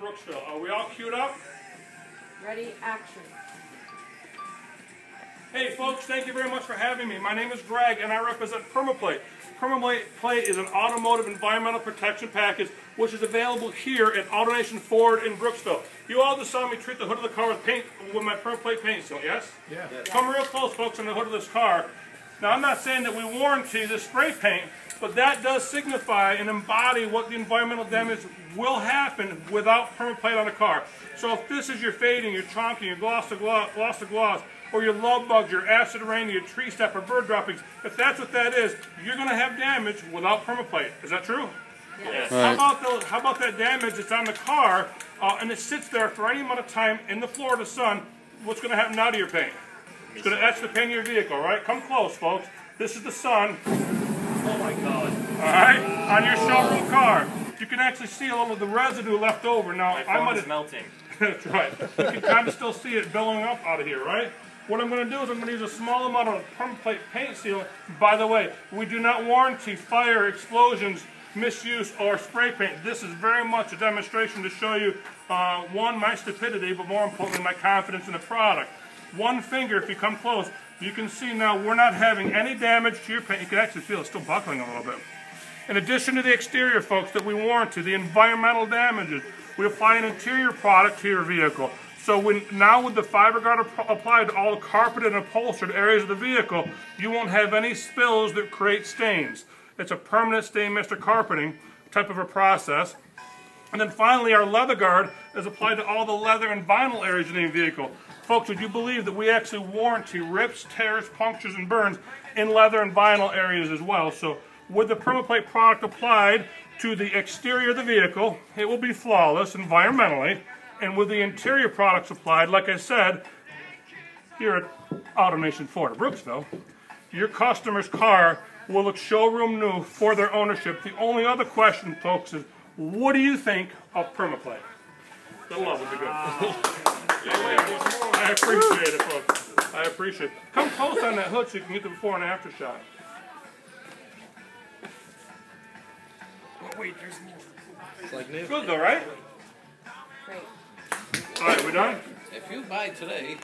Brooksville. Are we all queued up? Ready, action. Hey folks, thank you very much for having me. My name is Greg and I represent PermaPlate. PermaPlate is an automotive environmental protection package which is available here at AutoNation Ford in Brooksville. You all just saw me treat the hood of the car with paint, with my PermaPlate paint seal, yes? Yeah. Come real close, folks, on the hood of this car. Now I'm not saying that we warranty this spray paint, but that does signify and embody what the environmental damage will happen without PermaPlate on the car. So if this is your fading, your chonking, your gloss to gloss, or your love bugs, your acid rain, your tree step, or bird droppings, if that's what that is, you're going to have damage without PermaPlate. Is that true? Yes. Right. How about that damage that's on the car and it sits there for any amount of time in the Florida sun? What's going to happen now to your paint? It's going to etch the paint of your vehicle, right? Come close, folks. This is the sun. Oh my God. All right, on your showroom car. You can actually see a little of the residue left over. Now, My I phone might is melting. That's right. You can kind of still see it billowing up out of here, right? What I'm going to do is I'm going to use a small amount of PermaPlate paint seal. By the way, we do not warranty fire, explosions, misuse, or spray paint. This is very much a demonstration to show you, one, my stupidity, but more importantly, my confidence in the product. One finger, if you come close, you can see now we're not having any damage to your paint. You can actually feel it's still buckling a little bit. In addition to the exterior, folks, that we warranty, the environmental damages, we apply an interior product to your vehicle. So now with the FiberGuard applied to all the carpeted and upholstered areas of the vehicle, you won't have any spills that create stains. It's a permanent stain master carpeting type of a process. And then finally, our leather guard is applied to all the leather and vinyl areas of the vehicle. Folks, would you believe that we actually warranty rips, tears, punctures, and burns in leather and vinyl areas as well? So with the PermaPlate product applied to the exterior of the vehicle, it will be flawless environmentally. And with the interior products applied, like I said, here at AutoNation Ford of Brooksville, your customer's car will look showroom new for their ownership. The only other question, folks, is what do you think of PermaPlate? The love would be good. I appreciate it, folks. I appreciate it. Come close on that hood so you can get the before and after shot. Oh, wait, there's more. It's like new. Good though, right? Great. All right, we done? If you buy today,